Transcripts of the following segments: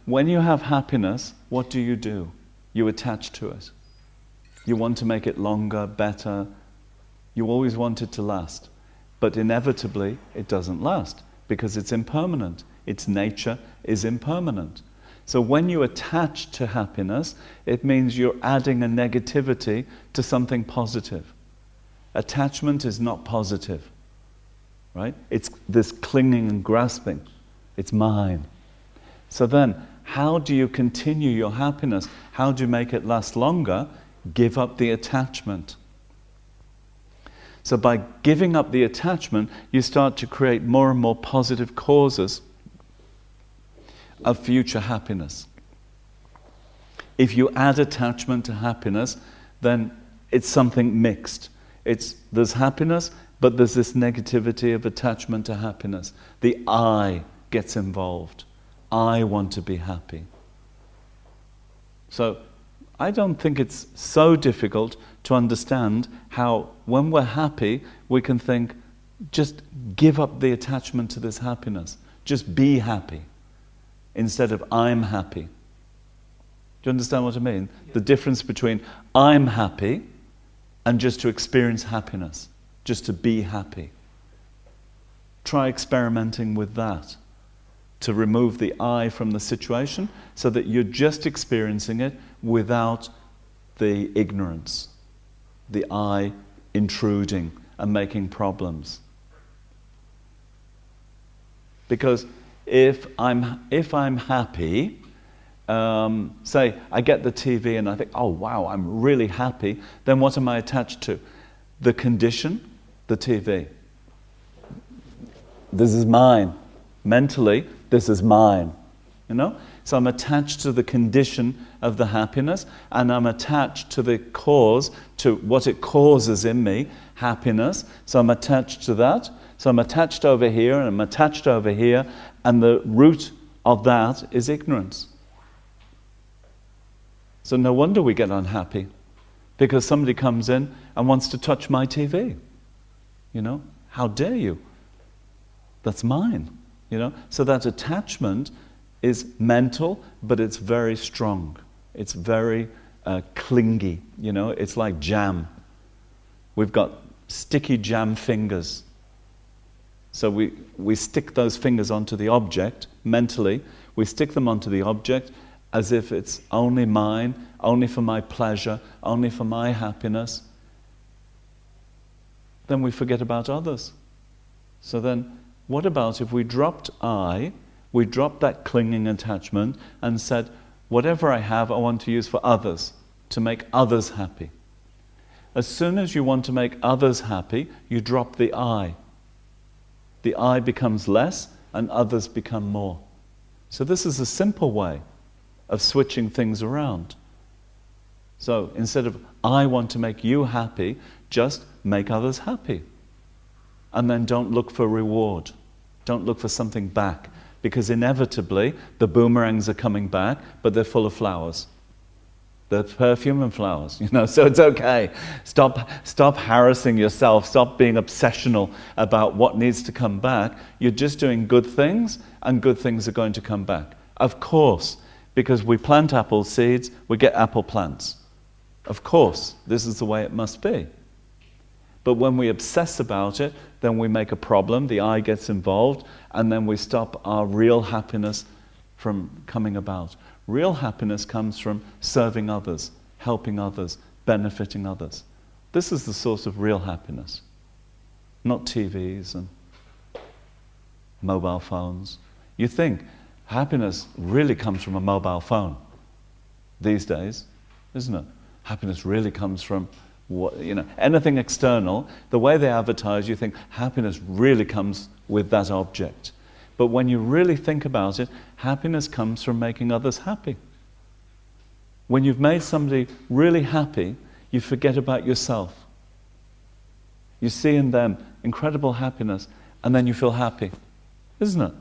when you have happiness, what do? You attach to it. You want to make it longer, better. You always want it to last. But inevitably, it doesn't last because it's impermanent. Its nature is impermanent. So when you attach to happiness, it means you're adding a negativity to something positive. Attachment is not positive, right? It's this clinging and grasping. It's mine. So then, how do you continue your happiness? How do you make it last longer? Give up the attachment. So by giving up the attachment, you start to create more and more positive causes of future happiness. If you add attachment to happiness, then it's something mixed. There's happiness, but there's this negativity of attachment to happiness. The I gets involved. I want to be happy. So I don't think it's so difficult to understand how when we're happy, we can think, just give up the attachment to this happiness. Just be happy instead of I'm happy. Do you understand what I mean? Yeah. The difference between I'm happy and just to experience happiness, just to be happy. Try experimenting with that, to remove the I from the situation so that you're just experiencing it without the ignorance, the I intruding and making problems. Because if I'm happy, say I get the TV and I think, oh wow, I'm really happy, then what am I attached to? The condition, the TV. This is mine. Mentally, this is mine. You know? So I'm attached to the condition of the happiness, and I'm attached to the cause, to what it causes in me, happiness. So I'm attached to that. So I'm attached over here, and I'm attached over here, and the root of that is ignorance. So no wonder we get unhappy, because somebody comes in and wants to touch my TV. You know, how dare you? That's mine. You know, so that attachment is mental, but it's very strong. It's very clingy. You know, it's like jam. We've got sticky jam fingers. So we stick those fingers onto the object mentally. We stick them onto the object as if it's only mine, only for my pleasure, only for my happiness. Then we forget about others. So then, what about if we dropped we dropped that clinging attachment and said, whatever I have, I want to use for others, to make others happy. As soon as you want to make others happy, you drop the I. The I becomes less and others become more. So this is a simple way of switching things around. So instead of I want to make you happy, just make others happy. And then don't look for reward. Don't look for something back. Because inevitably, the boomerangs are coming back, but they're full of flowers. They're perfume and flowers, you know, so it's okay. Stop harassing yourself. Stop being obsessional about what needs to come back. You're just doing good things, and good things are going to come back. Of course, because we plant apple seeds, we get apple plants. Of course, this is the way it must be. But when we obsess about it, then we make a problem, the I gets involved, and then we stop our real happiness from coming about. Real happiness comes from serving others, helping others, benefiting others. This is the source of real happiness, not TVs and mobile phones. You think happiness really comes from a mobile phone these days, isn't it? Happiness really comes from anything external. The way they advertise, you think happiness really comes with that object. But when you really think about it, happiness comes from making others happy. When you've made somebody really happy, you forget about yourself. You see in them incredible happiness, and then you feel happy, isn't it?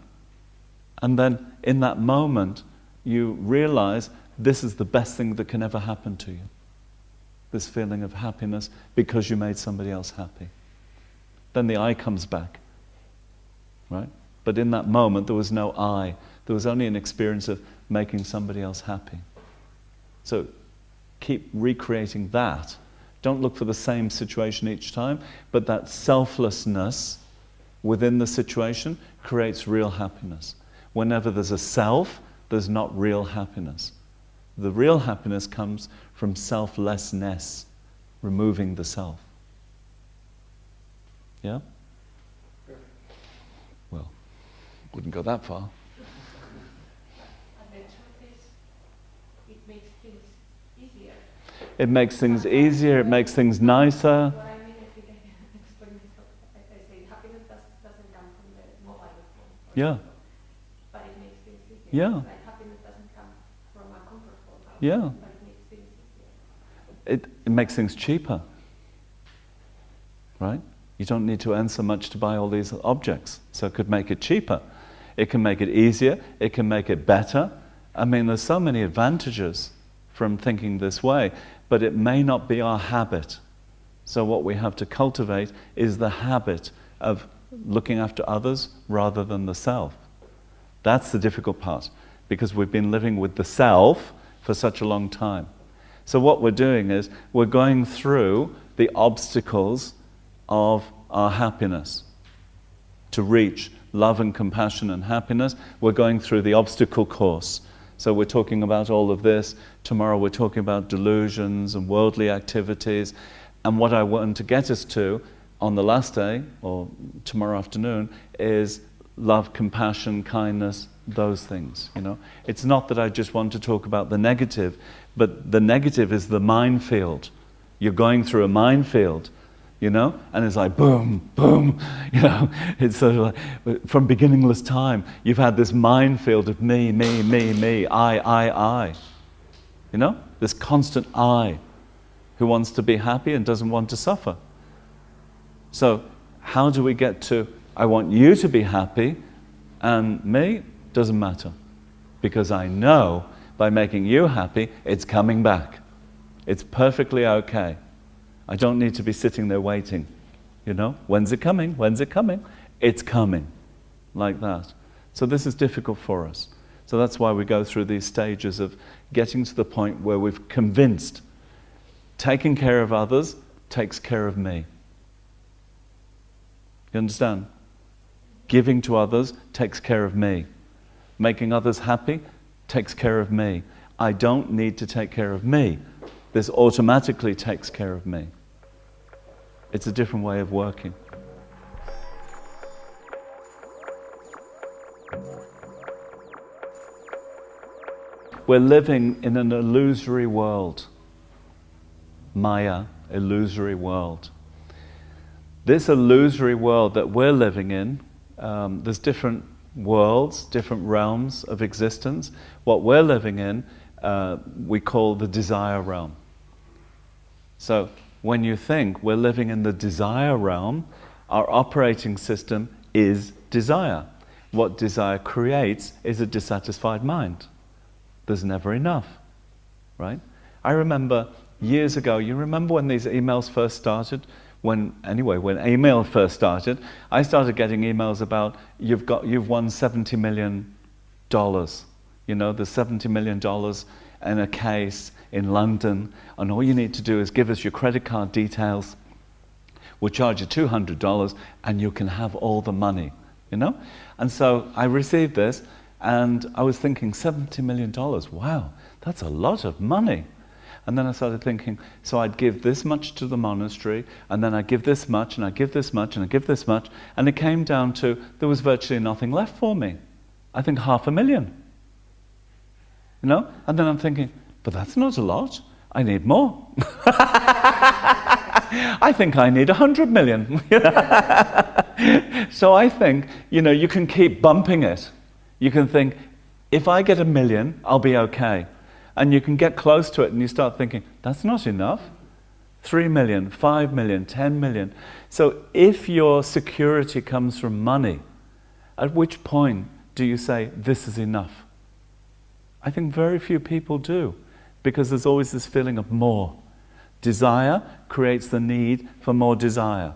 And then in that moment, you realize this is the best thing that can ever happen to you. This feeling of happiness because you made somebody else happy. Then the I comes back, right? But in that moment, there was no I. There was only an experience of making somebody else happy. So keep recreating that. Don't look for the same situation each time, but that selflessness within the situation creates real happiness. Whenever there's a self, there's not real happiness. The real happiness comes from selflessness, removing the self. Yeah? Well, wouldn't go that far. And the truth is, it makes things easier. It makes things easier, it makes things nicer. What I mean, I think I can explain myself. I say happiness doesn't come from the mobile phone. Yeah. But it makes things easier. Yeah. Like happiness doesn't come from a comfort phone. Yeah. But it makes things easier. It makes things cheaper. Right? You don't need to earn so much to buy all these objects. So it could make it cheaper. It can make it easier. It can make it better. I mean, there's so many advantages from thinking this way, but it may not be our habit. So what we have to cultivate is the habit of looking after others rather than the self. That's the difficult part, because we've been living with the self for such a long time. So what we're doing is we're going through the obstacles of our happiness. To reach love and compassion and happiness, we're going through the obstacle course. So we're talking about all of this. Tomorrow we're talking about delusions and worldly activities. And what I want to get us to on the last day, or tomorrow afternoon, is love, compassion, kindness, those things. It's not that I just want to talk about the negative, but the negative is the minefield. You're going through a minefield. And it's like boom, boom, it's sort of like from beginningless time, you've had this minefield of me, I. This constant I, who wants to be happy and doesn't want to suffer. So how do we get to, I want you to be happy, and me, doesn't matter. Because I know by making you happy, it's coming back. It's perfectly okay. I don't need to be sitting there waiting, When's it coming? When's it coming? It's coming, like that. So this is difficult for us. So that's why we go through these stages of getting to the point where we've convinced taking care of others takes care of me. You understand? Giving to others takes care of me. Making others happy takes care of me. I don't need to take care of me. This automatically takes care of me. It's a different way of working. We're living in an illusory world. Maya, illusory world. This illusory world that we're living in, there's different worlds, different realms of existence. What we're living in, we call the desire realm. So when you think we're living in the desire realm, our operating system is desire. What desire creates is a dissatisfied mind. There's never enough, right? I remember years ago, you remember when these emails first started? When email first started, I started getting emails about, you've won $70 million. There's $70 million in a case in London, and all you need to do is give us your credit card details. We'll charge you $200 and you can have all the money, And so I received this and I was thinking, $70 million, wow, that's a lot of money. And then I started thinking, so I'd give this much to the monastery, and then I'd give this much, and I'd give this much, and I'd give this much, and it came down to, there was virtually nothing left for me. I think $500,000. And then I'm thinking, but that's not a lot. I need more. I think I need 100 million. So I think, you can keep bumping it. You can think, if I get 1 million, I'll be okay. And you can get close to it and you start thinking, that's not enough. 3 million, 5 million, 10 million. So if your security comes from money, at which point do you say, this is enough? I think very few people do, because there's always this feeling of more. Desire creates the need for more desire,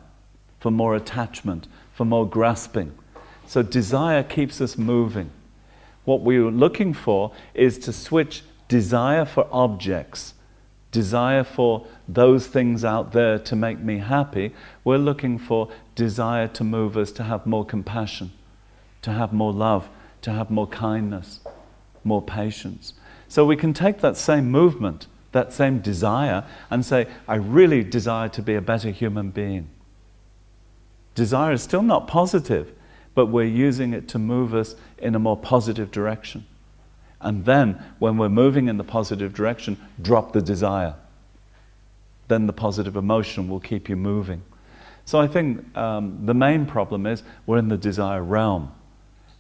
for more attachment, for more grasping. So desire keeps us moving. what we were looking for is to switch desire for objects, desire for those things out there to make me happy. We're looking for desire to move us to have more compassion, to have more love, to have more kindness, more patience. So we can take that same movement, that same desire, and say, I really desire to be a better human being. Desire is still not positive, but we're using it to move us in a more positive direction. And then, when we're moving in the positive direction, drop the desire. Then the positive emotion will keep you moving. So I think the main problem is we're in the desire realm.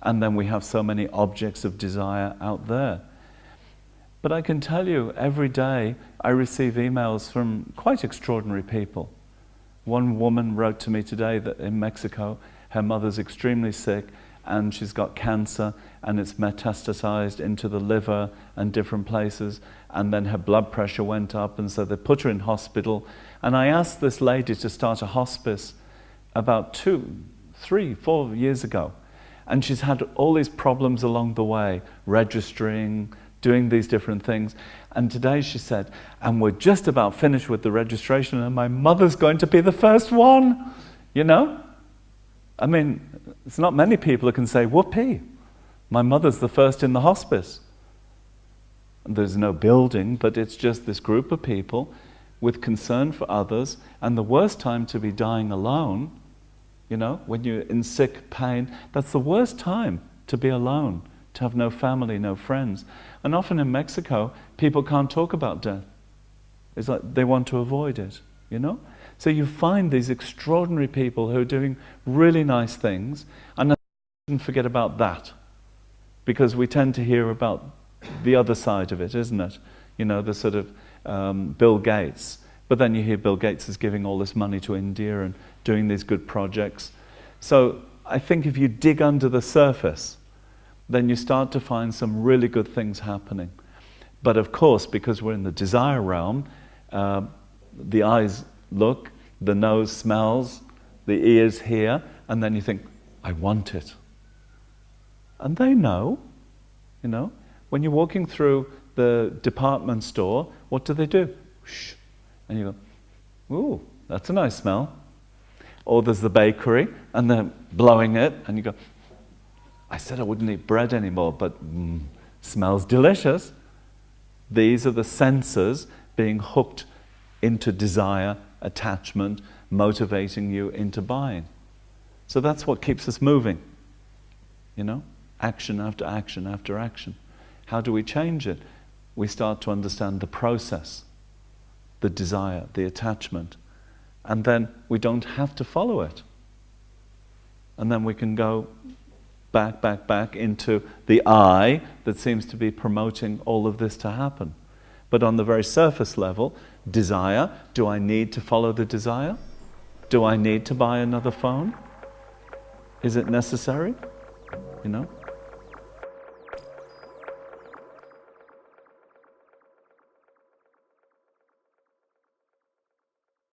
And then we have so many objects of desire out there. But I can tell you, every day I receive emails from quite extraordinary people. One woman wrote to me today that in Mexico, her mother's extremely sick and she's got cancer and it's metastasized into the liver and different places, and then her blood pressure went up, and so they put her in hospital. And I asked this lady to start a hospice about 2, 3, 4 years ago. And she's had all these problems along the way, registering, doing these different things. And today she said, and we're just about finished with the registration and my mother's going to be the first one. You know? I mean, it's not many people who can say, whoopee, my mother's the first in the hospice. And there's no building, but it's just this group of people with concern for others. And the worst time to be dying alone, you know, when you're in sick pain, that's the worst time to be alone, to have no family, no friends. And often in Mexico, people can't talk about death. It's like they want to avoid it, you know? So you find these extraordinary people who are doing really nice things, and I shouldn't forget about that, because we tend to hear about the other side of it, isn't it? You know, the sort of Bill Gates. But then you hear Bill Gates is giving all this money to India and doing these good projects. So I think if you dig under the surface, then you start to find some really good things happening. But of course, because we're in the desire realm, the eyes look, the nose smells, the ears hear, and then you think, I want it. And they know, you know. When you're walking through the department store, what do? Shh. And you go, ooh, that's a nice smell. Or there's the bakery, and they're blowing it, and you go, I said I wouldn't eat bread anymore, but smells delicious. These are the senses being hooked into desire, attachment, motivating you into buying. So that's what keeps us moving, you know? Action after action after action. How do we change it? We start to understand the process, the desire, the attachment, and then we don't have to follow it. And then we can go back into the I that seems to be promoting all of this to happen. But on the very surface level, desire, do I need to follow the desire? Do I need to buy another phone? Is it necessary? You know?